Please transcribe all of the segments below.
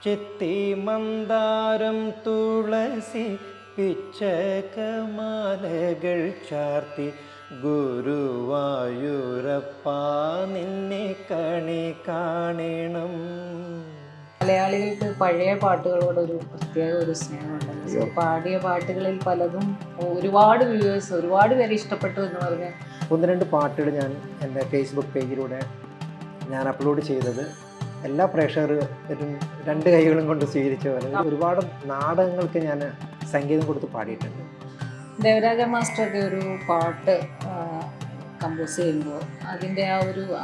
ചെത്തി മന്ദാരം തുളസി പിച്ചകമാലകൾ ചാർത്തി ഗുരുവായൂരപ്പാ നിന്നെ കണി കാണണം. മലയാളികൾക്ക് പഴയ പാട്ടുകളോടൊരു പ്രത്യേക ഒരു സ്നേഹമുണ്ടല്ലോ. സോ പാടിയ പാട്ടുകളിൽ പലതും ഒരുപാട് വ്യൂവേഴ്സ്, ഒരുപാട് പേര് ഇഷ്ടപ്പെട്ടു എന്ന് പറഞ്ഞാൽ ഒന്ന് രണ്ട് പാട്ടുകൾ ഞാൻ എൻ്റെ ഫേസ്ബുക്ക് പേജിലൂടെ ഞാൻ അപ്ലോഡ് ചെയ്തത് എല്ലാ പ്രേക്ഷകരും രണ്ട് കൈകളും കൊണ്ട് സ്വീകരിച്ച പോലെ ഒരുപാട് നാടകങ്ങൾക്ക് ഞാൻ സംഗീതം കൊടുത്ത് പാടിയിട്ടുണ്ട്. ദേവരാജ മാസ്റ്ററുടെ ഒരു പാട്ട് കമ്പോസ് ചെയ്യുമ്പോൾ അതിൻ്റെ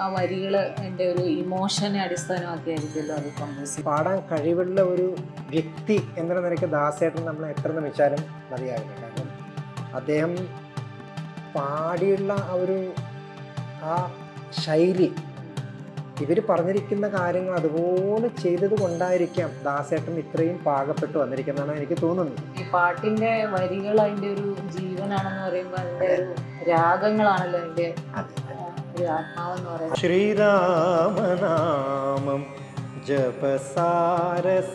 ആ വരികൾ എൻ്റെ ഒരു ഇമോഷനെ അടിസ്ഥാനമാക്കിയായിരിക്കുമല്ലോ അത് കമ്പോസ് പാടാൻ കഴിവുള്ള ഒരു വ്യക്തി എന്ന നിലയ്ക്ക് ദാസേട്ടൻ നമ്മൾ എത്ര ശ്രമിച്ചാലും മതിയാവില്ല. കാരണം അദ്ദേഹം പാടിയുള്ള ആ ശൈലി, ഇവർ പറഞ്ഞിരിക്കുന്ന കാര്യങ്ങൾ അതുപോലെ ചെയ്തത് കൊണ്ടായിരിക്കാം ദാസേട്ടൻ ഇത്രയും പാകപ്പെട്ട് വന്നിരിക്കുന്നതാണ് എനിക്ക് തോന്നുന്നത്. ഈ പാട്ടിൻ്റെ വരികൾ അതിൻ്റെ ഒരു ജീവനാണെന്ന് പറയുമ്പോൾ അതിൻ്റെ ഒരു രാഗങ്ങളാണല്ലോ അതിൻ്റെ ഒരു ആത്മാവെന്ന് പറയുന്നത്. ശ്രീരാമനാമം ജപസാരസാഗരം.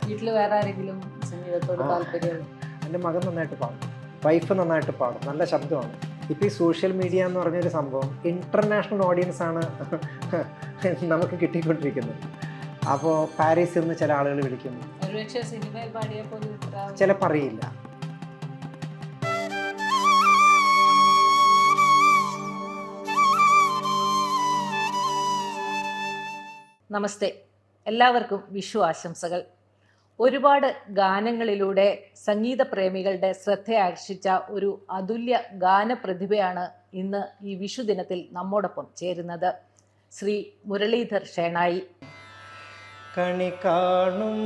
വീട്ടിൽ വേറെ ആരെങ്കിലും സംഗീതത്തോട് താല്പര്യം? എൻ്റെ മകൻ നന്നായിട്ട് പാടും, വൈഫ് നന്നായിട്ട് പാടും, നല്ല ശബ്ദമാണ്. ഇപ്പോൾ ഈ സോഷ്യൽ മീഡിയ എന്ന് പറഞ്ഞൊരു സംഭവം ഇൻ്റർനാഷണൽ ഓഡിയൻസാണ് നമുക്ക് കിട്ടിക്കൊണ്ടിരിക്കുന്നത്. അപ്പോൾ പാരീസിൽ നിന്ന് ചില ആളുകൾ വിളിക്കുന്നു, ചിലപ്പോൾ അറിയില്ല. നമസ്തേ, എല്ലാവർക്കും വിഷു ആശംസകൾ. ഒരുപാട് ഗാനങ്ങളിലൂടെ സംഗീത പ്രേമികളുടെ ശ്രദ്ധയാകർഷിച്ച ഒരു അതുല്യ ഗാനപ്രതിഭയാണ് ഇന്ന് ഈ വിഷു ദിനത്തിൽ നമ്മോടൊപ്പം ചേരുന്നത്. ശ്രീ മുരളീധർ ഷേണായി. കണി കാണും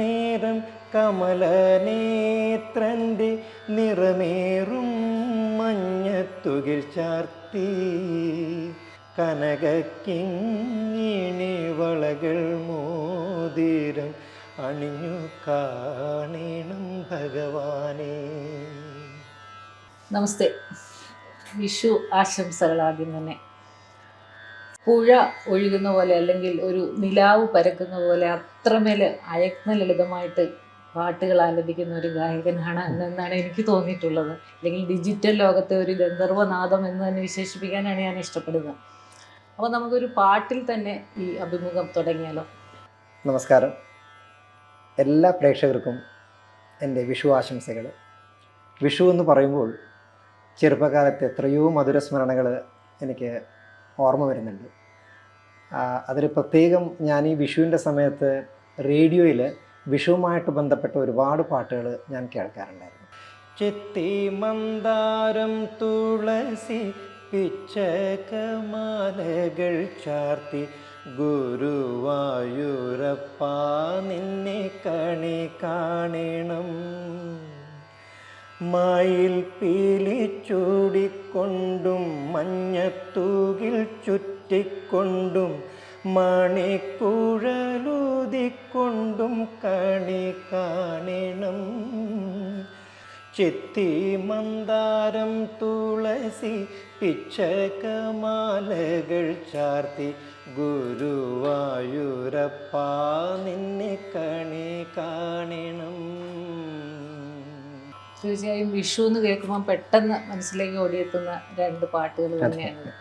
നേരം കമലനേത്രൻ്റെ നിറമേറും മഞ്ഞത്തുകിൽ ചാർത്തി കനകക്കിങ്ങിണി വളകൾ മോതിരം അണിഞ്ഞു കാണണം ഭഗവാനേ. നമസ്തേ, വിഷു ആശംസകൾ. ആദ്യം തന്നെ പുഴ ഒഴുകുന്ന പോലെ അല്ലെങ്കിൽ ഒരു നിലാവ് പരക്കുന്ന പോലെ അത്രമേൽ അയത്ന ലളിതമായിട്ട് പാട്ടുകൾ ആലപിക്കുന്ന ഒരു ഗായകനാണ് എന്നാണ് എനിക്ക് തോന്നിയിട്ടുള്ളത്. അല്ലെങ്കിൽ ഡിജിറ്റൽ ലോകത്തെ ഒരു ഗന്ധർവനാദം എന്ന് തന്നെ വിശേഷിപ്പിക്കാനാണ് ഞാൻ ഇഷ്ടപ്പെടുന്നത്. അപ്പോൾ നമുക്കൊരു പാട്ടിൽ തന്നെ ഈ അഭിമുഖം തുടങ്ങിയാലോ? നമസ്കാരം, എല്ലാ പ്രേക്ഷകർക്കും എൻ്റെ വിഷു ആശംസകൾ. വിഷു എന്ന് പറയുമ്പോൾ ചെറുപ്പകാലത്ത് എത്രയോ മധുരസ്മരണകൾ എനിക്ക് ഓർമ്മ വരുന്നുണ്ട്. അതിൽ പ്രത്യേകം ഞാൻ ഈ വിഷുവിൻ്റെ സമയത്ത് റേഡിയോയിൽ വിഷുവുമായിട്ട് ബന്ധപ്പെട്ട ഒരുപാട് പാട്ടുകൾ ഞാൻ കേൾക്കാറുണ്ടായിരുന്നു. ചെത്തി മന്ദാരം തുളസി പിച്ചകമാലകൾ ചാർത്തി ഗുരുവായൂരപ്പാ നിന്നെ കണി കാണണം. മയിൽ പീലി ചൂടിക്കൊണ്ടും മഞ്ഞത്തൂകിൽ ചുറ്റിക്കൊണ്ടും മണിക്കുഴലൂതിക്കൊണ്ടും കണി കാണണം. ചെത്തി മന്ദാരം തുളസി പിച്ചകമാലകൾ ചാർത്തി ഗുരുവായൂരപ്പാ നിന്നെ കണി കാണണം. തീർച്ചയായും വിഷു എന്ന് കേൾക്കുമ്പോൾ പെട്ടെന്ന് മനസ്സിലേക്ക് ഓടിയെത്തുന്ന രണ്ട് പാട്ടുകൾ തന്നെയാണ്.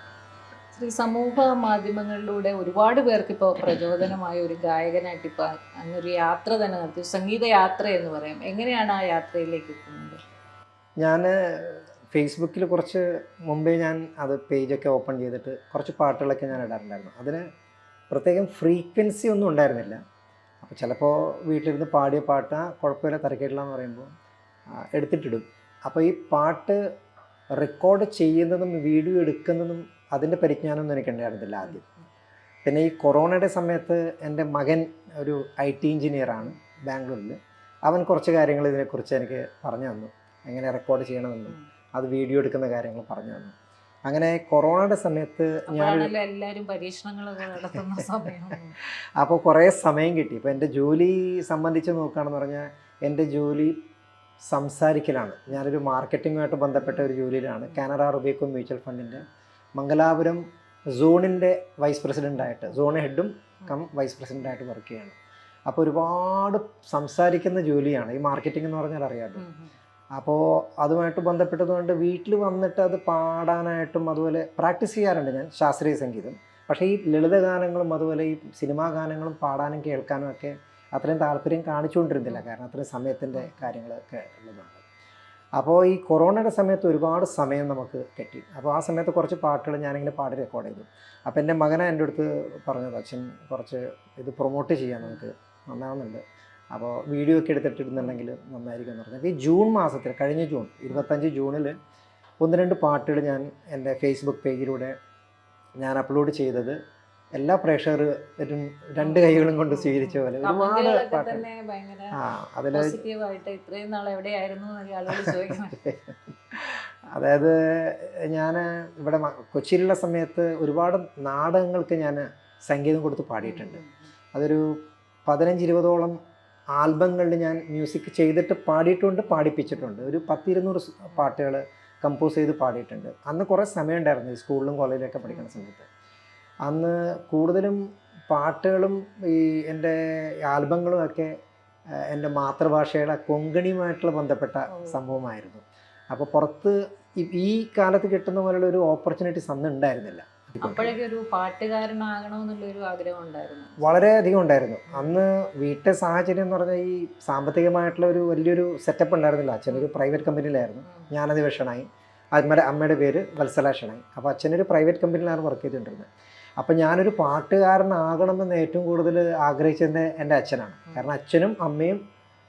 ഈ സമൂഹ മാധ്യമങ്ങളിലൂടെ ഒരുപാട് പേർക്ക് ഇപ്പോൾ പ്രചോദനമായ ഒരു ഗായകനായിട്ട് ഇപ്പോൾ അങ്ങനൊരു യാത്ര തന്നെ നടത്തി, സംഗീത യാത്ര എന്ന് പറയാം. എങ്ങനെയാണ് ആ യാത്രയിലേക്ക് എത്തുന്നത്? ഞാൻ ഫേസ്ബുക്കിൽ കുറച്ച് മുമ്പേ ഞാൻ അത് പേജൊക്കെ ഓപ്പൺ ചെയ്തിട്ട് കുറച്ച് പാട്ടുകളൊക്കെ ഞാൻ ഇടാറുണ്ടായിരുന്നു. അതിന് പ്രത്യേകം ഫ്രീക്വൻസി ഒന്നും ഉണ്ടായിരുന്നില്ല. അപ്പോൾ ചിലപ്പോൾ വീട്ടിലിരുന്ന് പാടിയ പാട്ട് കുഴപ്പമില്ല, തിരക്കില്ല എന്ന് പറയുമ്പോൾ എടുത്തിട്ടിടും. അപ്പോൾ ഈ പാട്ട് റെക്കോർഡ് ചെയ്യുന്നതും വീഡിയോ എടുക്കുന്നതും അതിൻ്റെ പരിജ്ഞാനമൊന്നും എനിക്കുണ്ടായിരുന്നില്ല ആദ്യം. പിന്നെ ഈ കൊറോണയുടെ സമയത്ത് എൻ്റെ മകൻ ഒരു IT എഞ്ചിനീയറാണ് ബാംഗ്ലൂരിൽ. അവൻ കുറച്ച് കാര്യങ്ങൾ ഇതിനെക്കുറിച്ച് എനിക്ക് പറഞ്ഞു തന്നു, എങ്ങനെ റെക്കോർഡ് ചെയ്യണമെന്നും അത് വീഡിയോ എടുക്കുന്ന കാര്യങ്ങൾ പറഞ്ഞു തന്നു. അങ്ങനെ കൊറോണയുടെ സമയത്ത് ഞാൻ എല്ലാവരും പരീക്ഷണങ്ങൾ നടത്തുന്ന സമയം അപ്പോൾ കുറേ സമയം കിട്ടി. ഇപ്പോൾ എൻ്റെ ജോലി സംബന്ധിച്ച് നോക്കുകയാണെന്ന് പറഞ്ഞാൽ എൻ്റെ ജോലി സംസാരിക്കലാണ്. ഞാനൊരു മാർക്കറ്റിങ്ങുമായിട്ട് ബന്ധപ്പെട്ട ഒരു ജോലിയിലാണ്. കാനറ റുബിക്കോ മ്യൂച്വൽ ഫണ്ടിൻ്റെ മംഗലാപുരം സോണിൻ്റെ വൈസ് പ്രസിഡൻ്റായിട്ട്, സോൺ ഹെഡും കം വൈസ് പ്രസിഡൻ്റായിട്ട് വർക്ക് ചെയ്യാണ്. അപ്പോൾ ഒരുപാട് സംസാരിക്കുന്ന ജോലിയാണ് ഈ മാർക്കറ്റിംഗ് എന്ന് പറഞ്ഞാൽ അറിയാമല്ലോ. അപ്പോൾ അതുമായിട്ട് ബന്ധപ്പെട്ടതുകൊണ്ട് വീട്ടിൽ വന്നിട്ട് അത് പാടാനായിട്ടും അതുപോലെ പ്രാക്ടീസ് ചെയ്യാറുണ്ട് ഞാൻ ശാസ്ത്രീയ സംഗീതം. പക്ഷേ ഈ ലളിതഗാനങ്ങളും അതുപോലെ ഈ സിനിമാ ഗാനങ്ങളും പാടാനും കേൾക്കാനും ഒക്കെ അത്രയും താല്പര്യം കാണിച്ചുകൊണ്ടിരുന്നില്ല, കാരണം അത്രയും സമയത്തിൻ്റെ കാര്യങ്ങളൊക്കെ ഉള്ളതാണ്. അപ്പോൾ ഈ കൊറോണയുടെ സമയത്ത് ഒരുപാട് സമയം നമുക്ക് കിട്ടി. അപ്പോൾ ആ സമയത്ത് കുറച്ച് പാട്ടുകൾ ഞാനിങ്ങനെ പാടി റെക്കോർഡ് ചെയ്തു. അപ്പോൾ എൻ്റെ മകനെ എൻ്റെ അടുത്ത് പറഞ്ഞത്, അച്ഛൻ കുറച്ച് ഇത് പ്രൊമോട്ട് ചെയ്യാൻ നമുക്ക് നന്നാവുന്നുണ്ട്, അപ്പോൾ വീഡിയോ ഒക്കെ എടുത്തിട്ടിരുന്നുണ്ടെങ്കിൽ നന്നായിരിക്കും എന്ന് പറഞ്ഞു. അപ്പോൾ ഈ ജൂൺ മാസത്തിൽ, കഴിഞ്ഞ ജൂൺ 25 ജൂണിൽ 1-2 പാട്ടുകൾ ഞാൻ എൻ്റെ ഫേസ്ബുക്ക് പേജിലൂടെ ഞാൻ അപ്ലോഡ് ചെയ്തത് എല്ലാ പ്രേക്ഷകരും 2 കൈകളും കൊണ്ട് സ്വീകരിച്ച പോലെ ഒരുപാട് പാട്ടുകൾ. അതിൽ അതായത് ഞാൻ ഇവിടെ കൊച്ചിയിലുള്ള സമയത്ത് ഒരുപാട് നാടകങ്ങൾക്ക് ഞാൻ സംഗീതം കൊടുത്ത് പാടിയിട്ടുണ്ട്. അതൊരു 15-20ഓളം ആൽബങ്ങളിൽ ഞാൻ മ്യൂസിക് ചെയ്തിട്ട് പാടിയിട്ടുണ്ട്, പാടിപ്പിച്ചിട്ടുണ്ട്. ഒരു 10-200 പാട്ടുകൾ കമ്പോസ് ചെയ്ത് പാടിയിട്ടുണ്ട്. അന്ന് കുറേ സമയം ഉണ്ടായിരുന്നു ഈ സ്കൂളിലും കോളേജിലൊക്കെ പഠിക്കുന്ന സമയത്ത്. അന്ന് കൂടുതലും പാട്ടുകളും ഈ എൻ്റെ ആൽബങ്ങളും ഒക്കെ എൻ്റെ മാതൃഭാഷയുടെ കൊങ്കണിയുമായിട്ടുള്ള ബന്ധപ്പെട്ട സംഭവമായിരുന്നു. അപ്പോൾ പുറത്ത് ഈ കാലത്ത് കിട്ടുന്ന പോലുള്ള ഒരു ഓപ്പർച്യൂണിറ്റീസ് അന്ന് ഉണ്ടായിരുന്നില്ല. അപ്പോഴൊക്കെ ഒരു പാട്ടുകാരനാകണമെന്നുള്ളൊരു ആഗ്രഹം ഉണ്ടായിരുന്നു, വളരെയധികം ഉണ്ടായിരുന്നു. അന്ന് വീട്ടിലെ സാഹചര്യം എന്ന് പറഞ്ഞാൽ ഈ സാമ്പത്തികമായിട്ടുള്ള ഒരു വലിയൊരു സെറ്റപ്പ് ഉണ്ടായിരുന്നില്ല. അച്ഛനൊരു പ്രൈവറ്റ് കമ്പനിയിലായിരുന്നു, ഞാനത് ഷണായി. അമ്മയുടെ പേര് വത്സല ഷണായി. അപ്പോൾ അച്ഛനൊരു പ്രൈവറ്റ് കമ്പനിയിലാണ് വർക്ക് ചെയ്തുകൊണ്ടിരുന്നത്. അപ്പോൾ ഞാനൊരു പാട്ടുകാരനാകണമെന്ന് ഏറ്റവും കൂടുതൽ ആഗ്രഹിച്ചത് എൻ്റെ അച്ഛനാണ്. കാരണം അച്ഛനും അമ്മയും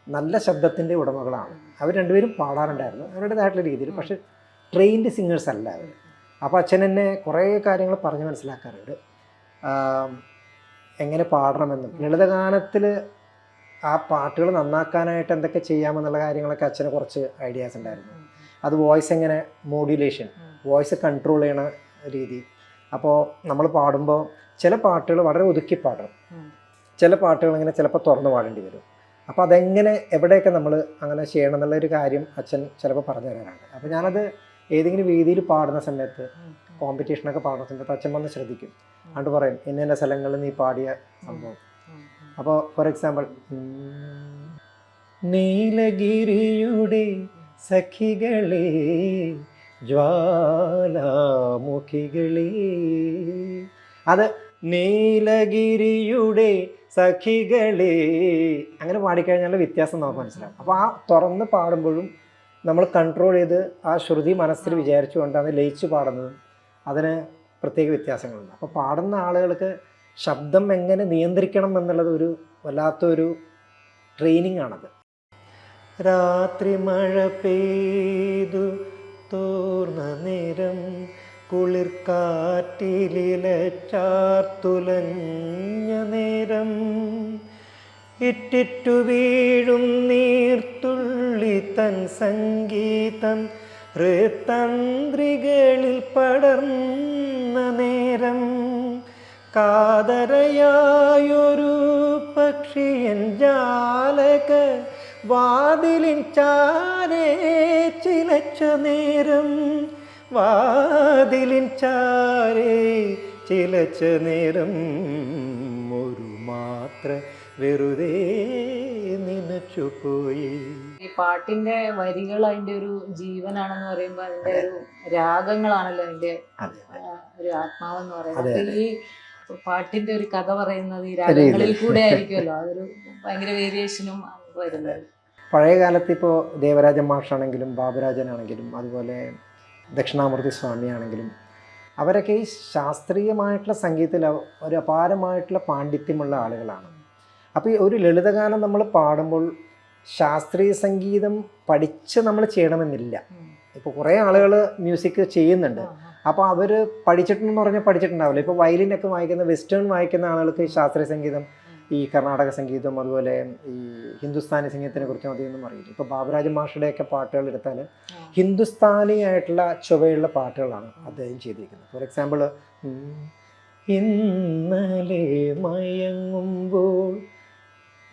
നല്ല ശബ്ദത്തിൻ്റെ ഉടമകളാണ്. അവർ രണ്ടുപേരും പാടാറുണ്ടായിരുന്നു അവരുടേതായിട്ടുള്ള രീതിയിൽ, പക്ഷേ ട്രെയിൻഡ് സിംഗേഴ്സ് അല്ല അവർ. അപ്പോൾ അച്ഛൻ എന്നെ കുറേ കാര്യങ്ങൾ പറഞ്ഞ് മനസ്സിലാക്കാറുണ്ട്, എങ്ങനെ പാടണമെന്നും ലളിതഗാനത്തിൽ ആ പാട്ടുകൾ നന്നാക്കാനായിട്ട് എന്തൊക്കെ ചെയ്യാമെന്നുള്ള കാര്യങ്ങളൊക്കെ അച്ഛന് കുറച്ച് ഐഡിയാസ് ഉണ്ടായിരുന്നു. അത് വോയിസ് എങ്ങനെ മോഡുലേഷൻ, വോയിസ് കൺട്രോൾ ചെയ്യണ രീതി. അപ്പോൾ നമ്മൾ പാടുമ്പോൾ ചില പാട്ടുകൾ വളരെ ഒതുക്കി പാടണം, ചില പാട്ടുകൾ ഇങ്ങനെ ചിലപ്പോൾ തുറന്ന് പാടേണ്ടി വരും. അപ്പോൾ അതെങ്ങനെ എവിടെയൊക്കെ നമ്മൾ അങ്ങനെ ചെയ്യണം എന്നുള്ളൊരു കാര്യം അച്ഛൻ ചിലപ്പോൾ പറഞ്ഞു തരാറുണ്ട്. അപ്പോൾ ഞാനത് ഏതെങ്കിലും വേദിയിൽ പാടുന്ന സമയത്ത്, കോമ്പറ്റീഷനൊക്കെ പാടുന്ന സമയത്ത് അച്ഛൻ വന്ന് ശ്രദ്ധിക്കും. അതുകൊണ്ട് പറയും ഇന്ന സ്ഥലങ്ങളിൽ നീ പാടിയ സംഭവം. അപ്പോൾ ഫോർ എക്സാമ്പിൾ, നീലഗിരിയുടെ സഖികളെ ജ്വാലാമുഖികളെ, അത് നീലഗിരിയുടെ സഖികളെ അങ്ങനെ പാടിക്കഴിഞ്ഞാൽ വ്യത്യാസം നമുക്ക് മനസ്സിലാവും. അപ്പോൾ ആ തുറന്ന് പാടുമ്പോഴും നമ്മൾ കൺട്രോൾ ചെയ്ത് ആ ശ്രുതി മനസ്സിൽ വിചാരിച്ചുകൊണ്ടാണ് ലയിച്ച് പാടുന്നതും അതിന് പ്രത്യേക വ്യത്യാസങ്ങളുണ്ട്. അപ്പോൾ പാടുന്ന ആളുകൾക്ക് ശബ്ദം എങ്ങനെ നിയന്ത്രിക്കണം എന്നുള്ളത് ഒരു വല്ലാത്തൊരു ട്രെയിനിങ് ആണത്. രാത്രി മഴ പെയ്തു തോർന്ന നേരം, കുളിർക്കാറ്റിലിലച്ചാർത്തുലഞ്ഞ നേരം, ഇറ്റിറ്റു വീഴും നീർത്തുള്ളി തൻ സംഗീതം ഹൃത്തന്ത്രികളിൽ പടർന്ന നേരം, കാതരയായൊരു പക്ഷിയൻ ജാലക വാതിലിൻ ചാരേ ചിലച്ച നേരം, വാതിലിൻ ചാരേ ചിലച്ച നേരം, ഒരു മാത്ര വെറുതെ നനച്ചുപോയി. ഈ പാട്ടിന്റെ വരികൾ അതിന്റെ ഒരു ജീവനാണെന്ന് പറയുമ്പോൾ അതിന്റെ ഒരു രാഗങ്ങളാണല്ലോ അതിന്റെ ഒരു ആത്മാവെന്ന് പറയുന്നത്. ഈ പാട്ടിന്റെ ഒരു കഥ പറയുന്നത് ഈ രാഗങ്ങളിൽ കൂടെ ആയിരിക്കുമല്ലോ, അതൊരു ഭയങ്കര വേരിയേഷനും വരുന്നത്. പഴയ കാലത്ത് ഇപ്പോൾ ദേവരാജൻ മാഷാണെങ്കിലും ബാബുരാജനാണെങ്കിലും അതുപോലെ ദക്ഷിണാമൂർത്തി സ്വാമിയാണെങ്കിലും അവരൊക്കെ ഈ ശാസ്ത്രീയമായിട്ടുള്ള സംഗീതത്തിൽ ഒരു അപാരമായിട്ടുള്ള പാണ്ഡിത്യമുള്ള ആളുകളാണ്. അപ്പോൾ ഈ ഒരു ലളിതഗാനം നമ്മൾ പാടുമ്പോൾ ശാസ്ത്രീയ സംഗീതം പഠിച്ച് നമ്മൾ ചെയ്യണമെന്നില്ല. ഇപ്പോൾ കുറേ ആളുകൾ മ്യൂസിക് ചെയ്യുന്നുണ്ട്, അപ്പോൾ അവർ പഠിച്ചിട്ടുണ്ടെന്ന് പറഞ്ഞാൽ പഠിച്ചിട്ടുണ്ടാവില്ല. ഇപ്പോൾ വയലിനൊക്കെ വായിക്കുന്ന, വെസ്റ്റേൺ വായിക്കുന്ന ആളുകൾക്ക് ഈ ശാസ്ത്രീയ സംഗീതം, ഈ കർണാടക സംഗീതം, അതുപോലെ ഈ ഹിന്ദുസ്ഥാനി സംഗീതത്തിനെ കുറിച്ചും അധികമൊന്നും അറിയില്ല. ഇപ്പോൾ ബാബുരാജ മാഷയുടെയൊക്കെ പാട്ടുകൾ എടുത്താൽ ഹിന്ദുസ്ഥാനി ആയിട്ടുള്ള ചുവയുള്ള പാട്ടുകളാണ് അദ്ദേഹം ചെയ്തിരിക്കുന്നത്. ഫോർ എക്സാമ്പിൾ, ഇന്നലെ മയങ്ങുമ്പോൾ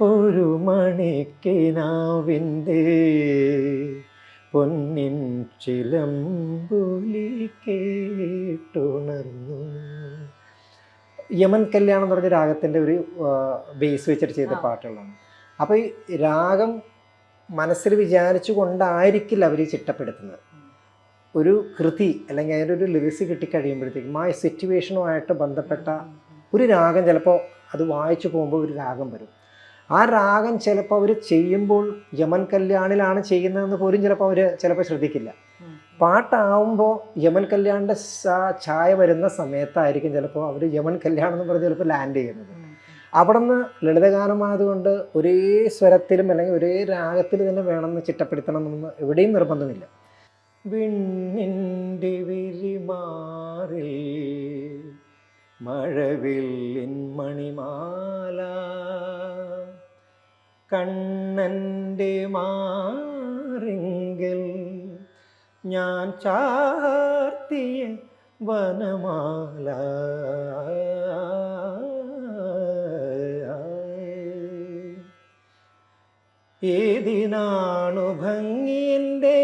ഒരു മണിക്കിനാവിൻ്റെ പൊന്നിൻ ചിലമ്പൊലി കേട്ടുണർന്നു. യമൻ കല്യാണം എന്ന് പറഞ്ഞ രാഗത്തിൻ്റെ ഒരു ബേസ് വെച്ചിട്ട് ചെയ്ത പാട്ടുകളാണ്. അപ്പോൾ ഈ രാഗം മനസ്സിൽ വിചാരിച്ചു കൊണ്ടായിരിക്കില്ല അവർ ചിട്ടപ്പെടുത്തുന്നത്. ഒരു കൃതി അല്ലെങ്കിൽ അതിൻ്റെ ഒരു ലിറിക്സ് കിട്ടിക്കഴിയുമ്പോഴത്തേക്കും ആ സിറ്റുവേഷനുമായിട്ട് ബന്ധപ്പെട്ട ഒരു രാഗം ചിലപ്പോൾ അത് വായിച്ചു പോകുമ്പോൾ ഒരു രാഗം വരും. ആ രാഗം ചിലപ്പോൾ അവർ ചെയ്യുമ്പോൾ യമൻ കല്യാണിലാണ് ചെയ്യുന്നതെന്ന് പോലും ചിലപ്പോൾ അവർ ചിലപ്പോൾ ശ്രദ്ധിക്കില്ല. പാട്ടാവുമ്പോൾ യമൻ കല്യാണിൻ്റെ ഛായ വരുന്ന സമയത്തായിരിക്കും ചിലപ്പോൾ അവർ യമൻ കല്യാണം എന്ന് പറഞ്ഞ് ചിലപ്പോൾ ലാൻഡ് ചെയ്യുന്നത്. അവിടെ നിന്ന് ലളിതഗാനമായതുകൊണ്ട് ഒരേ സ്വരത്തിലും അല്ലെങ്കിൽ ഒരേ രാഗത്തിൽ തന്നെ വേണമെന്ന് ചിട്ടപ്പെടുത്തണം എന്ന് എവിടെയും നിർബന്ധമില്ല. വിണ്ണിൻ്റെ വിരിമാറിൽ മഴവില്ലിൻ മണിമാല, കണ്ണൻ്റെ മാറിങ്കിൽ ഞാൻ ചാർത്തിയ വനമാല, ഏതിനാണു ഭംഗിൻ്റെ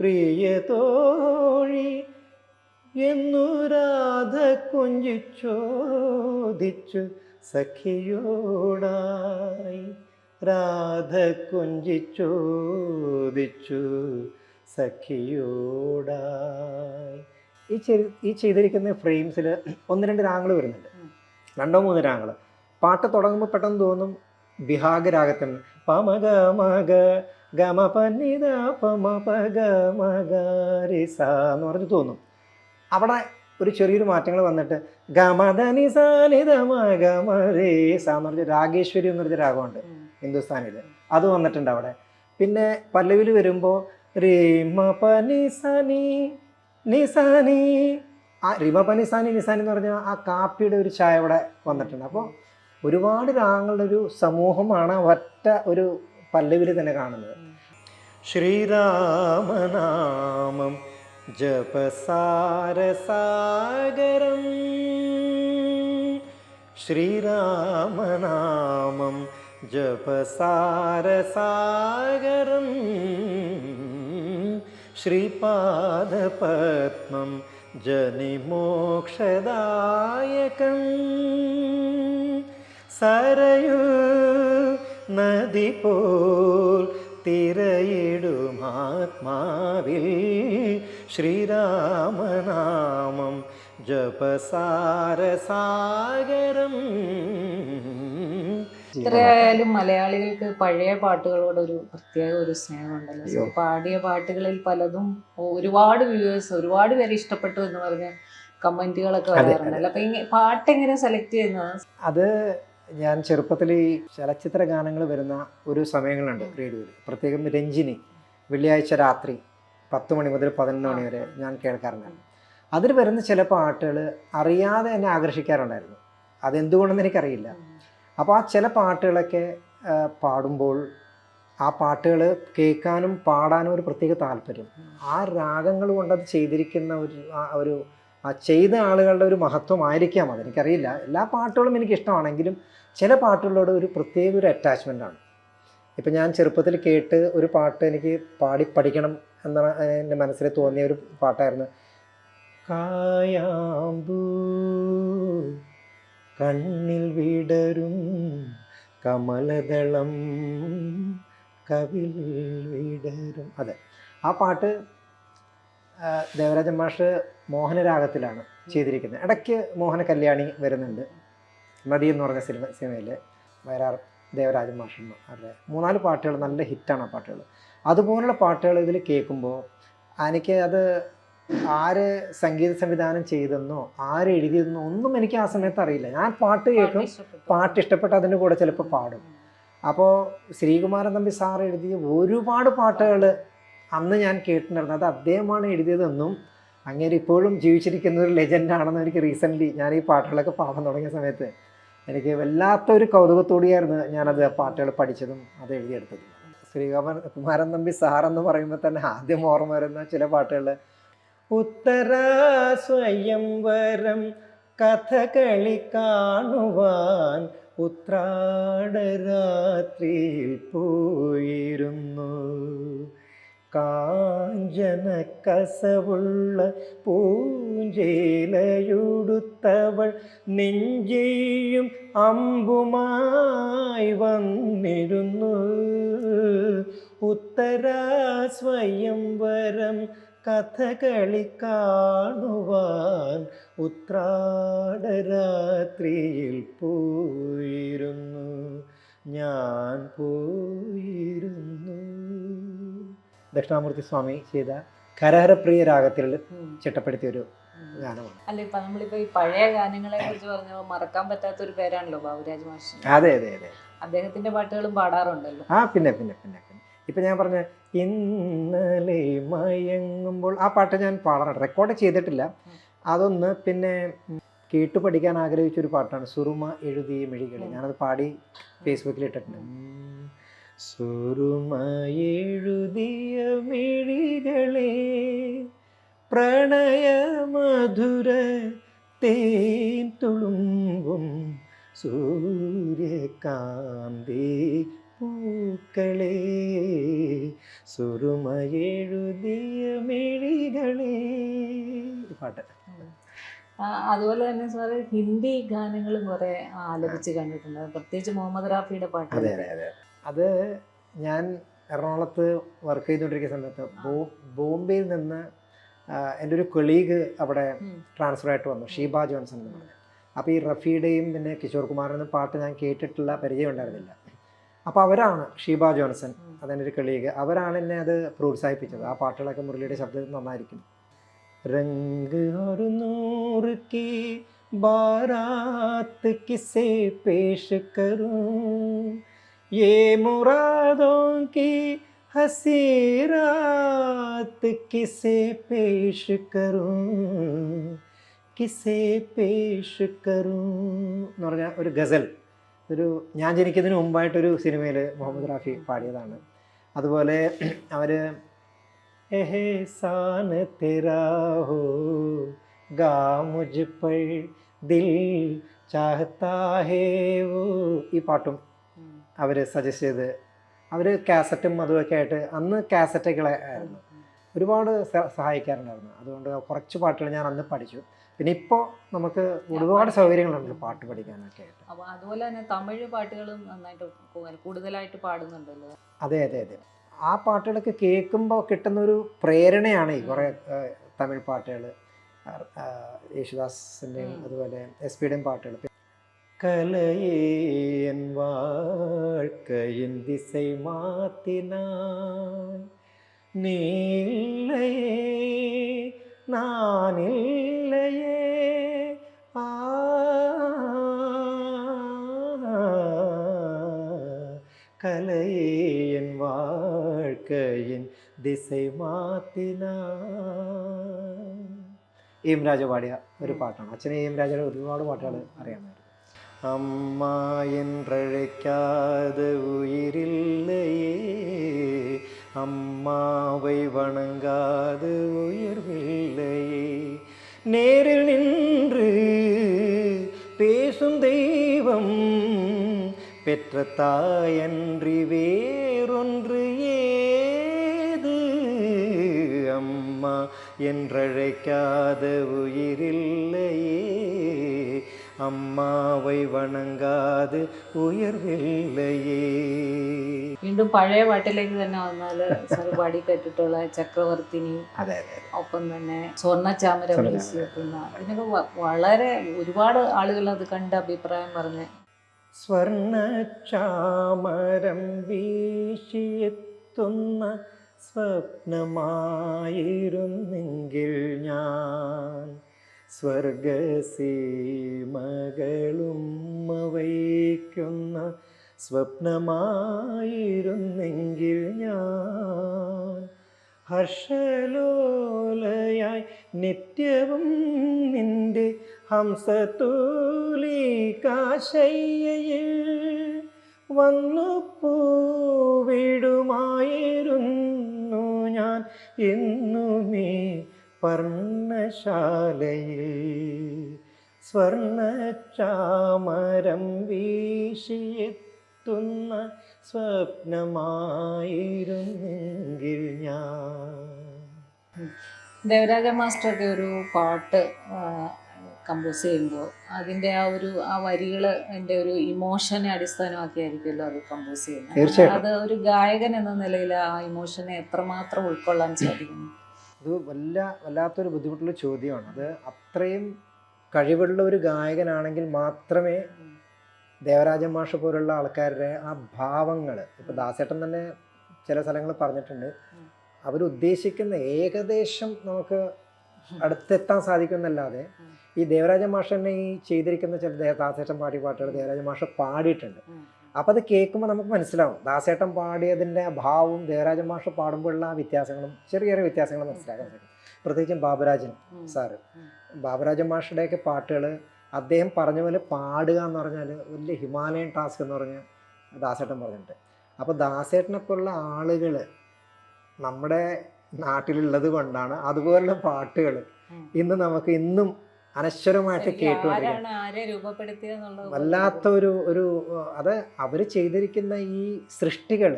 പ്രിയ തോഴി എന്നു രാധ കൊഞ്ചിച്ചോദിച്ചു സഖിയോടായി, രാധ കൊഞ്ചിച്ചോദിച്ചു സഖിയോടായി. ഈ ചെയ്തിരിക്കുന്ന ഫ്രെയിംസിൽ 1-2 രാഗങ്ങൾ വരുന്നുണ്ട്, 2-3 രാഗങ്ങൾ. പാട്ട് തുടങ്ങുമ്പോൾ പെട്ടെന്ന് തോന്നും ബിഹാഗ രാഗത്തിന് പമഗ മഗ ഗമ പനിത പമ പഗ മഗ റിസ എന്ന് പറഞ്ഞ് തോന്നും. അവിടെ ഒരു ചെറിയൊരു മാറ്റങ്ങൾ വന്നിട്ട് ഗമധനി സാനിത മഗ മരേസ എന്ന് പറഞ്ഞ രാഗേശ്വരി എന്ന് പറഞ്ഞ രാഗമുണ്ട് ഹിന്ദുസ്ഥാനിയിൽ, അത് വന്നിട്ടുണ്ട് അവിടെ. പിന്നെ പല്ലവിൽ വരുമ്പോൾ റീമ പനിസനി നിസാനി, ആ റിമ പനിസാനി നിസാനി എന്ന് പറഞ്ഞാൽ ആ കാപ്പിയുടെ ഒരു ചായ അവിടെ വന്നിട്ടുണ്ട്. അപ്പോൾ ഒരുപാട് രാഗങ്ങളുടെ ഒരു സമൂഹമാണ് ഒറ്റ ഒരു പല്ലവിൽ തന്നെ കാണുന്നത്. ശ്രീരാമനാമം ജപസാരസാഗരം, ശ്രീരാമനാമം ജപസാരസാഗരം, ശ്രീപാദപത്മം ജനിമോക്ഷദായകം, സരയൂ നദി പോൽ തിരയിടുമാത്മാവിൽ ശ്രീരാമനാമം ജപസാരസാഗരം. എത്രയായാലും മലയാളികൾക്ക് പഴയ പാട്ടുകളോട് ഒരു പ്രത്യേക ഒരു സ്നേഹമുണ്ടല്ലോ. പാടിയ പാട്ടുകളിൽ പലതും ഒരുപാട് വ്യൂവേഴ്സ്, ഒരുപാട് പേര് ഇഷ്ടപ്പെട്ടു എന്ന് പറഞ്ഞ കമന്റുകളൊക്കെ വരാറുണ്ടല്ലോ. അപ്പൊ പാട്ട് എങ്ങനെ സെലക്ട് ചെയ്യുന്നത്? അത് ഞാൻ ചെറുപ്പത്തിൽ ഈ ചലച്ചിത്ര ഗാനങ്ങൾ വരുന്ന ഒരു സമയങ്ങളുണ്ട് റേഡിയോയിൽ, പ്രത്യേകം രഞ്ജിനി, വെള്ളിയാഴ്ച രാത്രി 10 മണി മുതൽ 11 മണി വരെ ഞാൻ കേൾക്കാറുണ്ടായിരുന്നു. അതിൽ വരുന്ന ചില പാട്ടുകൾ അറിയാതെ എന്നെ ആകർഷിക്കാറുണ്ടായിരുന്നു. അതെന്തുകൊണ്ടെന്ന് എനിക്കറിയില്ല. അപ്പോൾ ആ ചില പാട്ടുകളൊക്കെ പാടുമ്പോൾ ആ പാട്ടുകൾ കേൾക്കാനും പാടാനും ഒരു പ്രത്യേക താല്പര്യം, ആ രാഗങ്ങൾ കൊണ്ടത് ചെയ്തിരിക്കുന്ന ഒരു ആ ചെയ്ത ആളുകളുടെ ഒരു മഹത്വമായിരിക്കാം അതെനിക്കറിയില്ല. എല്ലാ പാട്ടുകളും എനിക്കിഷ്ടമാണെങ്കിലും ചില പാട്ടുകളോട് ഒരു പ്രത്യേക ഒരു അറ്റാച്ച്മെൻ്റാണ്. ഇപ്പം ഞാൻ ചെറുപ്പത്തിൽ കേട്ട് ഒരു പാട്ട് എനിക്ക് പാടി പഠിക്കണം എന്നാണ് എൻ്റെ മനസ്സിൽ തോന്നിയ ഒരു പാട്ടായിരുന്നു കായാമ്പൂ കണ്ണിൽ വിടരും കമലദളം കവിൽ വിടരും. അതെ, ആ പാട്ട് ദേവരാജൻ മാഷ് മോഹനരാഗത്തിലാണ് ചെയ്തിരിക്കുന്നത്. ഇടയ്ക്ക് മോഹന കല്യാണി വരുന്നുണ്ട്, നദി എന്ന് പറഞ്ഞ സിനിമയിൽ വയലാർ ദേവരാജൻ മാഷന്മാരുടെ 3-4 പാട്ടുകൾ നല്ല ഹിറ്റാണ്. ആ പാട്ടുകൾ അതുപോലുള്ള പാട്ടുകൾ ഇതിൽ കേൾക്കുമ്പോൾ എനിക്ക് അത് ആര് സംഗീത സംവിധാനം ചെയ്തെന്നോ ആര് എഴുതിയതെന്നോ ഒന്നും എനിക്ക് ആ സമയത്ത് അറിയില്ല. ഞാൻ പാട്ട് കേൾക്കും, പാട്ട് ഇഷ്ടപ്പെട്ട് അതിൻ്റെ കൂടെ ചിലപ്പോൾ പാടും. അപ്പോൾ ശ്രീകുമാരൻ തമ്പി സാർ എഴുതിയ ഒരുപാട് പാട്ടുകൾ അന്ന് ഞാൻ കേട്ടിട്ടുണ്ടായിരുന്നു. അത് അദ്ദേഹമാണ് എഴുതിയതെന്നും അങ്ങനെ ഇപ്പോഴും ജീവിച്ചിരിക്കുന്ന ഒരു ലെജൻഡാണെന്നും എനിക്ക് റീസെൻ്റ്ലി ഞാൻ ഈ പാട്ടുകളൊക്കെ പാടാൻ തുടങ്ങിയ സമയത്ത് എനിക്ക് വല്ലാത്തൊരു കൗതുകത്തോടെയായിരുന്നു ഞാനത് പാട്ടുകൾ പഠിച്ചതും അത് എഴുതിയെടുത്തതും. ശ്രീകുമാരൻ തമ്പി സാറെന്ന് പറയുമ്പോൾ തന്നെ ആദ്യം ഓർമ്മ വരുന്ന ചില പാട്ടുകൾ ഉത്തര സ്വയംവരം കഥകളി കാണുവാൻ ഉത്രാടരാത്രിയിൽ പോയിരുന്നു, കാഞ്ചന കസവുള്ള പൂഞ്ചേലയുടുത്തവൾ നെഞ്ചെയും അമ്പുമായി വന്നിരുന്നു. ഉത്തര സ്വയംവരം കഥകളി കാണുവാൻ ഉത്രാടരാത്രിയിൽ പോയിരുന്നു, ഞാൻ പോയിരുന്നു. ദക്ഷിണാമൂർത്തി സ്വാമി ചെയ്ത കരഹരപ്രിയ രാഗത്തിൽ ചിട്ടപ്പെടുത്തിയ ഒരു ഗാനമാണ്. അല്ല, ഇപ്പൊ നമ്മളിപ്പോ ഈ പഴയ ഗാനങ്ങളെ കുറിച്ച് പറഞ്ഞപ്പോൾ മറക്കാൻ പറ്റാത്ത ഒരു പേരാണല്ലോ ബാബുരാജ് മാഷ്. അതെ അതെ അതെ, അദ്ദേഹത്തിന്റെ പാട്ടുകളും പാടാറുണ്ടല്ലോ. പിന്നെ പിന്നെ പിന്നെ പിന്നെ ഇപ്പം ഞാൻ പറഞ്ഞ ഇന്നലെ മയങ്ങുമ്പോൾ ആ പാട്ട് ഞാൻ പാടാറുണ്ട്, റെക്കോർഡ് ചെയ്തിട്ടില്ല. അതൊന്ന് പിന്നെ കേട്ടു പഠിക്കാൻ ആഗ്രഹിച്ചൊരു പാട്ടാണ് സുറുമ എഴുതിയ മിഴികളെ. ഞാനത് പാടി ഫേസ്ബുക്കിൽ ഇട്ടിട്ടുണ്ട്. സുറുമ എഴുതിയ മിഴികളെ പ്രണയമധുര തേൻ തുളുമ്പും സൂര്യകാന്തി പൂക്കളെ, സുറുമ എഴുതിയ മിഴികളെ. പാട്ട് അതുപോലെ തന്നെ സാറ് ഹിന്ദി ഗാനങ്ങളും കുറെ ആലപിച്ച് കണ്ടിട്ടുണ്ട്, പ്രത്യേകിച്ച് മുഹമ്മദ് റാഫിയുടെ പാട്ട്. അതെ അതെ അതെ, അത് ഞാൻ എറണാകുളത്ത് വർക്ക് ചെയ്തുകൊണ്ടിരിക്കുന്ന സമയത്ത് ബോംബെയിൽ നിന്ന് എൻ്റെ ഒരു കൊളീഗ് അവിടെ ട്രാൻസ്ഫർ ആയിട്ട് വന്നു, ഷീബ ജോൺസൺ എന്ന് പറഞ്ഞു. അപ്പോൾ ഈ റഫിയുടെയും പിന്നെ കിഷോർ കുമാറിൻ്റെ പാട്ട് ഞാൻ കേട്ടിട്ടുള്ള പരിചയം ഉണ്ടായിരുന്നില്ല. അപ്പോൾ അവരാണ് ഷീബ ജോൺസൺ, അതെൻ്റെ ഒരു കൊളീഗ്, അവരാണ് എന്നെ അത് പ്രോത്സാഹിപ്പിച്ചത്. ആ പാട്ടുകളൊക്കെ മുരളിയുടെ ശബ്ദം നന്നായിരിക്കും. രംഗ് ഒരു നൂറ് കി ബാരാത്ത് കിസേ പേഷ് കरूं, ये मुरादों की हसी रात किसे पेश करूं, കിസേ പേഷ് കरूं എന്ന് പറഞ്ഞ ഒരു ഗസൽ. ഒരു ഞാൻ ജനിക്കുന്നതിന് മുമ്പായിട്ടൊരു സിനിമയിൽ മുഹമ്മദ് റാഫി പാടിയതാണ്. അതുപോലെ അവർ എഹ്സാൻ തെരാ ഹോ ഗാ മുझ पर ദിൽ ചാഹത്താ ഹേ വോ, ഈ പാട്ടും അവർ സജസ്റ്റ് ചെയ്ത്, അവർ കാസറ്റും അതുമൊക്കെ ആയിട്ട്, അന്ന് കാസറ്റൊക്കെ ആയിരുന്നു, ഒരുപാട് സഹായിക്കാറുണ്ടായിരുന്നു. അതുകൊണ്ട് കുറച്ച് പാട്ടുകൾ ഞാൻ അന്ന് പഠിച്ചു. പിന്നെ ഇപ്പോൾ നമുക്ക് ഒരുപാട് സൗകര്യങ്ങളുണ്ട് പാട്ട് പഠിക്കാനൊക്കെ ആയിട്ട്. അപ്പോൾ അതുപോലെ തന്നെ തമിഴ് പാട്ടുകളും നന്നായിട്ട് കൂടുതലായിട്ട് പാടുന്നുണ്ടല്ലോ. അതെ അതെ അതെ, ആ പാട്ടുകളൊക്കെ കേൾക്കുമ്പോൾ കിട്ടുന്നൊരു പ്രേരണയാണ് ഈ കുറേ തമിഴ് പാട്ടുകൾ, യേശുദാസിൻ്റെയും അതുപോലെ എസ്.പിയുടെയും പാട്ടുകൾ. കലയേൻ വാഴ്ക്കയിൻ ദിസை മാറ്റിനാய் നീല്ലയേ നാനില്ലയേ ആ കലയേൻ വാഴ്ക്കയിൻ ദിസை മാറ്റിനാய். എം രാജ പാടിയ ഒരു പാട്ടാണ്. അച്ഛനെ എം രാജയുടെ ഒരുപാട് പാട്ടുകൾ അറിയാമായിരുന്നു. അമ്മ என்றழைக்காது உயிரில்லையே, அம்மாவை வணங்காது உயர்வில்லையே, நேரில் நின்று பேசும் தெய்வம் பெற்ற தாயன்றி வேறொன்று ஏது, அம்மா என்றழைக்காத உயிரில்லையே, അമ്മാവൈ വണങ്ങാതെ ഉയർവില്ലയേ. വീണ്ടും പഴയ പാട്ടിലേക്ക് തന്നെ വന്നാൽ സാറ് പാടി കേട്ടിട്ടുള്ള ചക്രവർത്തിനി, ഒപ്പം തന്നെ സ്വർണ്ണച്ചാമര വീശിയെത്തുന്ന, ഇതിനൊക്കെ വളരെ ഒരുപാട് ആളുകൾ അത് കണ്ട് അഭിപ്രായം പറഞ്ഞ്. സ്വർണ്ണച്ചാമരം വീശിയെത്തുന്ന സ്വപ്നമായിരുന്നെങ്കിൽ ഞാൻ, സ്വർഗസീമകളും വയ്ക്കുന്ന സ്വപ്നമായിരുന്നെങ്കിൽ ഞാൻ, ഹർഷലോലയായി നിത്യവും നിന്റെ ഹംസതൂലികാശയ്യയിൽ വന്നു പൂവിടുമായിരുന്നു ഞാൻ എന്നുമേ പർണശാലയിൽ. സ്വർണ്ണച്ചാമരം വീശിയെത്തുന്ന സ്വപ്നമായിരുന്നെങ്കിൽ ഞാൻ. ദേവരാജ മാസ്റ്ററൊക്കെ ഒരു പാട്ട് കമ്പോസ് ചെയ്യുമ്പോൾ അതിൻ്റെ ആ വരികൾ എൻ്റെ ഒരു ഇമോഷനെ അടിസ്ഥാനമാക്കിയായിരിക്കുമല്ലോ അത് കമ്പോസ് ചെയ്യുന്നത്. തീർച്ചയായിട്ടും. അത് ഒരു ഗായകൻ എന്ന നിലയിൽ ആ ഇമോഷനെ എത്രമാത്രം ഉൾക്കൊള്ളാൻ സാധിക്കുന്നു? അത് വല്ലാത്തൊരു ബുദ്ധിമുട്ടുള്ള ചോദ്യമാണ്. അത് അത്രയും കഴിവുള്ള ഒരു ഗായകനാണെങ്കിൽ മാത്രമേ ദേവരാജ മാഷ് പോലുള്ള ആൾക്കാരുടെ ആ ഭാവങ്ങൾ, ഇപ്പോൾ ദാസേട്ടൻ തന്നെ ചില സ്ഥലങ്ങൾ പറഞ്ഞിട്ടുണ്ട്, അവരുദ്ദേശിക്കുന്ന ഏകദേശം നമുക്ക് അടുത്തെത്താൻ സാധിക്കുമെന്നല്ലാതെ ഈ ദേവരാജ മാഷ് തന്നെ ഈ ചെയ്തിരിക്കുന്ന ചില ദാസേട്ടൻ പാടിയ പാട്ടുകൾ ദേവരാജ മാഷ് പാടിയിട്ടുണ്ട്. അപ്പോൾ അത് കേൾക്കുമ്പോൾ നമുക്ക് മനസ്സിലാവും ദാസേട്ടൻ പാടിയതിൻ്റെ ഭാവവും ദേവരാജ മാഷ് പാടുമ്പോഴുള്ള ആ വ്യത്യാസങ്ങളും ചെറിയ ചെറിയ വ്യത്യാസങ്ങളും മനസ്സിലാക്കാൻ സാധിക്കും. പ്രത്യേകിച്ചും ബാബുരാജൻ സാറ്, ബാബുരാജൻ മാഷുടെയൊക്കെ പാട്ടുകൾ അദ്ദേഹം പറഞ്ഞ പോലെ പാടുക എന്ന് പറഞ്ഞാൽ വലിയ ഹിമാലയൻ ടാസ്ക് എന്ന് പറഞ്ഞ് ദാസേട്ടൻ പറഞ്ഞിട്ടുണ്ട്. അപ്പോൾ ദാസേട്ടനെ പോലുള്ള ആളുകൾ നമ്മുടെ നാട്ടിലുള്ളത് കൊണ്ടാണ് അതുപോലുള്ള പാട്ടുകൾ ഇന്ന് നമുക്ക് ഇന്നും അനശ്വരമായിട്ട് കേട്ടുകൊണ്ടിരിക്കുന്നത്. വല്ലാത്ത ഒരു അത് അവർ ചെയ്തിരിക്കുന്ന ഈ സൃഷ്ടികൾ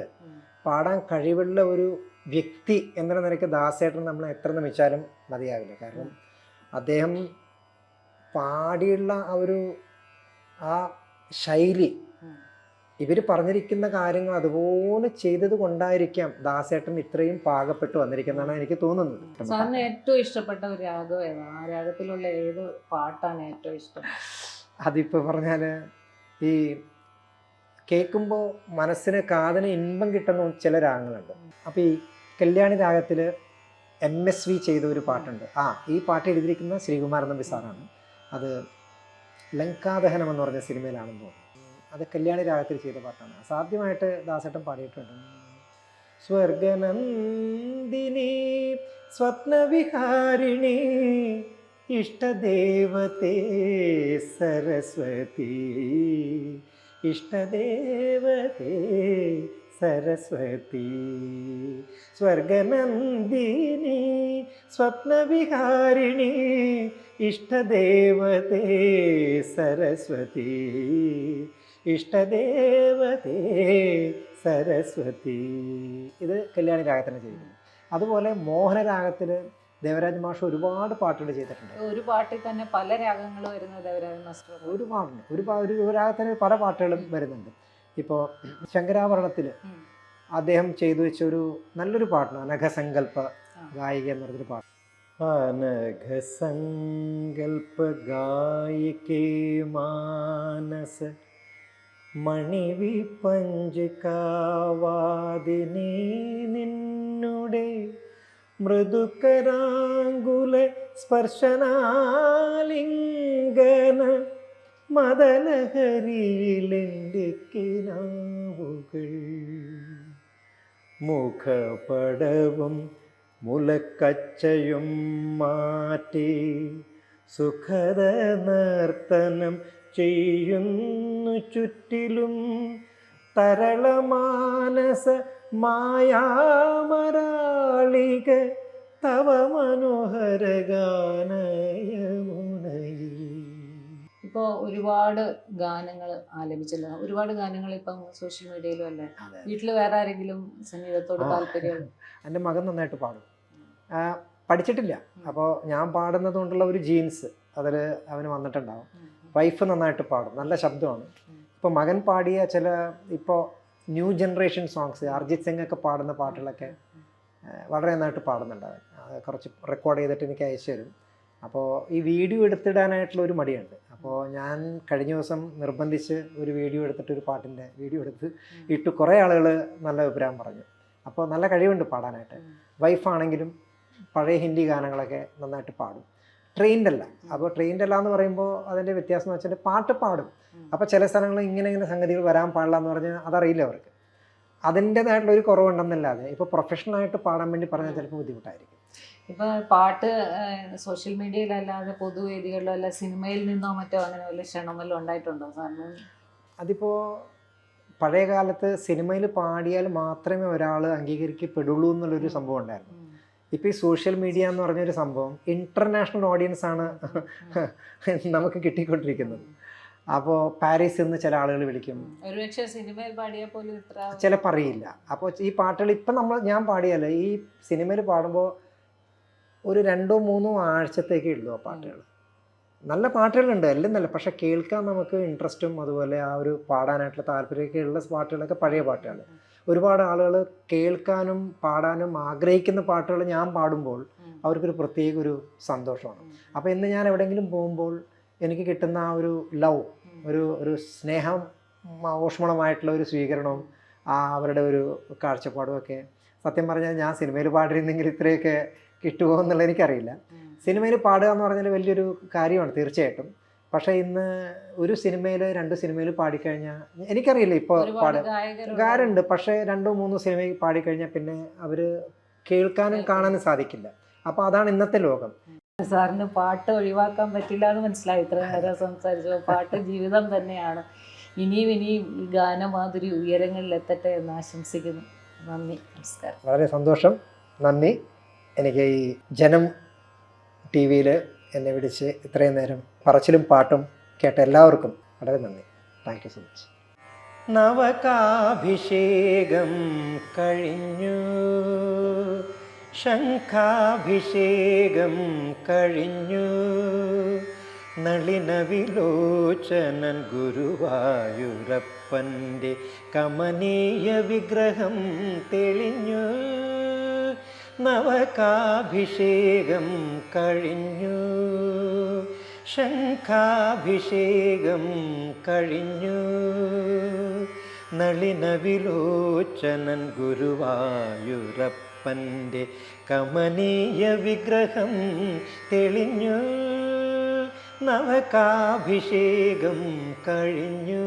പാടാൻ കഴിവുള്ള ഒരു വ്യക്തി എന്ന നിലയ്ക്ക് ദാസേട്ടൻ നമ്മൾ എത്ര നമിച്ചാലും മതിയാവില്ല. കാരണം അദ്ദേഹം പാടിയുള്ള ആ ശൈലി, ഇവർ പറഞ്ഞിരിക്കുന്ന കാര്യങ്ങൾ അതുപോലെ ചെയ്തത് കൊണ്ടായിരിക്കാം ദാസേട്ടൻ ഇത്രയും പാകപ്പെട്ട് വന്നിരിക്കുന്നതാണ് എനിക്ക് തോന്നുന്നത്. സാറിന് ഏറ്റവും ഇഷ്ടപ്പെട്ട ഒരു രാഗം ഏതാണ്? ആ രാഗത്തിലുള്ള ഏത് പാട്ടാണ് ഏറ്റവും ഇഷ്ടം? അതിപ്പോൾ പറഞ്ഞാൽ ഈ കേൾക്കുമ്പോൾ മനസ്സിന് കാതിന് ഇൻപം കിട്ടുന്ന ചില രാഗങ്ങളുണ്ട്. അപ്പോൾ ഈ കല്യാണി രാഗത്തിൽ MSV ചെയ്ത ഒരു പാട്ടുണ്ട്. ഈ പാട്ട് എഴുതിയിരിക്കുന്ന ശ്രീകുമാരൻ നമ്പി സാറാണ്. അത് ലങ്കാദഹനം എന്ന് പറഞ്ഞ സിനിമയിലാണെന്ന് തോന്നുന്നു. അത് കല്യാണി രാഗത്തിൽ ചെയ്ത പാട്ടാണ്. സാധ്യമായിട്ട് ദാസേട്ടൻ പാടിയിട്ടുണ്ട്. സ്വർഗനന്ദിനി സ്വപ്നവിഹാരിണി ഇഷ്ടദേവതേ സരസ്വതി, ഇഷ്ടദേവതേ സരസ്വതി, സ്വർഗനന്ദിനി സ്വപ്നവിഹാരിണി ഇഷ്ടദേവതേ സരസ്വതി, ഇഷ്ടദേവതേ സരസ്വതി. ഇത് കല്യാണി രാഗത്തിന് ചെയ്യുന്നത്. അതുപോലെ മോഹനരാഗത്തിൽ ദേവരാജ മാഷ് ഒരുപാട് പാട്ടുകൾ ചെയ്തിട്ടുണ്ട്. ഒരു പാട്ടിൽ തന്നെ പല രാഗങ്ങൾ വരുന്ന ദേവരാജ മാസ്റ്റർ ഒരുപാടുണ്ട്. ഒരു രാഗത്തിന് പല പാട്ടുകളും വരുന്നുണ്ട്. ഇപ്പോൾ ശങ്കരാഭരണത്തിൽ അദ്ദേഹം ചെയ്തു വെച്ച ഒരു നല്ലൊരു പാട്ടാണ് അനഘസങ്കല്പ ഗായിക എന്ന് പറഞ്ഞൊരു പാട്ട്. അനഘസങ്കല്പ ഗായികേ മാനസ മണിവിപഞ്ചികാവാദിനി നിന്നുടെ മൃദുകരാങ്കുല സ്പർശനാലിംഗന മദനഹരിയിലെൻ്റെ കിനാവുകൾ, മുഖപടവും മുലക്കച്ചയും മാറ്റി സുഖദ നർത്തനം ചെയ്യുന്നു ചുറ്റിലും തരളമാനസ മായാമരാളിക തവ മനോഹര ഗാനയമുനയിൽ. ഇപ്പോൾ ഒരുപാട് ഗാനങ്ങൾ ആലപിച്ചല്ലോ. ഒരുപാട് ഗാനങ്ങൾ ഇപ്പം സോഷ്യൽ മീഡിയയിലും അല്ലേ? വീട്ടിൽ വേറെ ആരെങ്കിലും സംഗീതത്തോട് താല്പര്യം? എൻ്റെ മകൻ നന്നായിട്ട് പാടും. പഠിച്ചിട്ടില്ല. അപ്പോൾ ഞാൻ പാടുന്നത് കൊണ്ടുള്ള ഒരു ജീൻസ് അതിൽ അവന് വന്നിട്ടുണ്ടാവും. വൈഫ് നന്നായിട്ട് പാടും, നല്ല ശബ്ദമാണ്. ഇപ്പോൾ മകൻ പാടിയ ചില ഇപ്പോൾ new generation songs, Arijit Singh ഒക്കെ പാടുന്ന പാട്ടുകളൊക്കെ വളരെ നന്നായിട്ട് പാടുന്നുണ്ടാവും. കുറച്ച് റെക്കോർഡ് ചെയ്തിട്ട് എനിക്ക് അയച്ചു തരും. അപ്പോൾ ഈ വീഡിയോ എടുത്തിടാനായിട്ടുള്ള ഒരു മടിയുണ്ട്. അപ്പോൾ ഞാൻ കഴിഞ്ഞ ദിവസം നിർബന്ധിച്ച് ഒരു വീഡിയോ എടുത്തിട്ട് ഒരു പാട്ടിൻ്റെ വീഡിയോ എടുത്ത് ഇട്ട് കുറേ ആളുകൾ നല്ല അഭിപ്രായം പറഞ്ഞു. അപ്പോൾ നല്ല കഴിവുണ്ട് പാടാനായിട്ട്. വൈഫാണെങ്കിലും പഴയ ഹിന്ദി ഗാനങ്ങളൊക്കെ നന്നായിട്ട് പാടും. ട്രെയിൻഡ് അല്ല. അപ്പോൾ ട്രെയിൻഡ് അല്ല എന്ന് പറയുമ്പോൾ അതിൻ്റെ വ്യത്യാസം എന്ന് വെച്ചാൽ പാട്ട് പാടും. അപ്പോൾ ചില സ്ഥലങ്ങളിൽ ഇങ്ങനെ സംഗതികൾ വരാൻ പാടില്ല എന്ന് പറഞ്ഞാൽ അതറിയില്ല അവർക്ക്. അതിൻ്റേതായിട്ടുള്ള ഒരു കുറവുണ്ടെന്നല്ലാതെ ഇപ്പോൾ പ്രൊഫഷണലായിട്ട് പാടാൻ വേണ്ടി പറഞ്ഞാൽ ചിലപ്പോൾ ബുദ്ധിമുട്ടായിരിക്കും. ഇപ്പോൾ പാട്ട് സോഷ്യൽ മീഡിയയിലല്ലാതെ പൊതുവേദികളിലോ അല്ല സിനിമയിൽ നിന്നോ മറ്റോ അങ്ങനെ വല്ല ക്ഷണം വല്ലതും ഉണ്ടായിട്ടുണ്ടോ സാറിന്? അതിപ്പോൾ പഴയ കാലത്ത് സിനിമയിൽ പാടിയാൽ മാത്രമേ ഒരാൾ അംഗീകരിക്കപ്പെടുള്ളൂ എന്നുള്ളൊരു സംഭവം ഉണ്ടായിരുന്നു. ഇപ്പോൾ ഈ സോഷ്യൽ മീഡിയ എന്ന് പറഞ്ഞൊരു സംഭവം ഇൻ്റർനാഷണൽ ഓഡിയൻസ് ആണ് നമുക്ക് കിട്ടിക്കൊണ്ടിരിക്കുന്നത്. അപ്പോൾ പാരീസിൽ നിന്ന് ചില ആളുകൾ വിളിക്കും, ഒരുപക്ഷെ സിനിമയിൽ പാടിയാൽ പോലും ഇത്ര ചിലപ്പോൾ അറിയില്ല. അപ്പോൾ ഈ പാട്ടുകൾ ഇപ്പം ഞാൻ പാടിയല്ല, ഈ സിനിമയിൽ പാടുമ്പോൾ ഒരു 2-3 ആഴ്ചത്തേക്കേ ഉള്ളൂ ആ പാട്ടുകൾ. നല്ല പാട്ടുകളുണ്ട്, എല്ലാം നല്ല, പക്ഷെ കേൾക്കാൻ നമുക്ക് ഇൻട്രസ്റ്റും അതുപോലെ ആ ഒരു പാടാനായിട്ടുള്ള താല്പര്യമൊക്കെ ഉള്ള പാട്ടുകളൊക്കെ പഴയ പാട്ടുകൾ. ഒരുപാട് ആളുകൾ കേൾക്കാനും പാടാനും ആഗ്രഹിക്കുന്ന പാട്ടുകൾ ഞാൻ പാടുമ്പോൾ അവർക്കൊരു പ്രത്യേക ഒരു സന്തോഷമാണ്. അപ്പോൾ ഇന്ന് ഞാൻ എവിടെയെങ്കിലും പോകുമ്പോൾ എനിക്ക് കിട്ടുന്ന ആ ഒരു ലവ്, ഒരു സ്നേഹം, ഊഷ്മളമായിട്ടുള്ള ഒരു സ്വീകരണവും അവരുടെ ഒരു കാഴ്ചപ്പാടും ഒക്കെ സത്യം പറഞ്ഞാൽ ഞാൻ സിനിമയിൽ പാടിയിരുന്നെങ്കിൽ ഇത്രയൊക്കെ കിട്ടുമോ എന്നുള്ളത് എനിക്കറിയില്ല. സിനിമയിൽ പാടുക എന്ന് പറഞ്ഞാൽ വലിയൊരു കാര്യമാണ് തീർച്ചയായിട്ടും. പക്ഷേ ഇന്ന് ഒരു സിനിമയിൽ 2 സിനിമയിൽ പാടിക്കഴിഞ്ഞാൽ എനിക്കറിയില്ല, ഇപ്പോൾ ഗായകരുണ്ട്, പക്ഷേ 2-3 സിനിമയിൽ പാടിക്കഴിഞ്ഞാൽ പിന്നെ അവർ കേൾക്കാനും കാണാനും സാധിക്കില്ല. അപ്പോൾ അതാണ് ഇന്നത്തെ ലോകം. സാറിന് പാട്ട് ഒഴിവാക്കാൻ പറ്റില്ല എന്ന് മനസ്സിലായി ഇത്രയും നേരം സംസാരിച്ചു. പാട്ട് ജീവിതം തന്നെയാണ്. ഇനിയും ഈ ഗാനമാധുരി ഉയരങ്ങളിൽ എത്തട്ടെ എന്ന് ആശംസിക്കുന്നു. നന്ദി, നമസ്കാരം. വളരെ സന്തോഷം, നന്ദി. എനിക്ക് ഈ ജനം TV-യിൽ എന്നെ വിളിച്ച് ഇത്രയും നേരം പറച്ചിലും പാട്ടും കേട്ട എല്ലാവർക്കും വളരെ നന്ദി. Thank you so much. നവകാഭിഷേകം കഴിഞ്ഞു, ശംഖാഭിഷേകം കഴിഞ്ഞു, നളിനവിലോചനൻ ഗുരുവായൂരപ്പൻ്റെ കമനീയ വിഗ്രഹം തെളിഞ്ഞു. നവകാഭിഷേകം കഴിഞ്ഞു, ശംഖാഭിഷേകം കഴിഞ്ഞു, നളിനവിലോചനൻ ഗുരുവായൂരപ്പൻ്റെ കമനീയ വിഗ്രഹം തെളിഞ്ഞു. നവകാഭിഷേകം കഴിഞ്ഞു.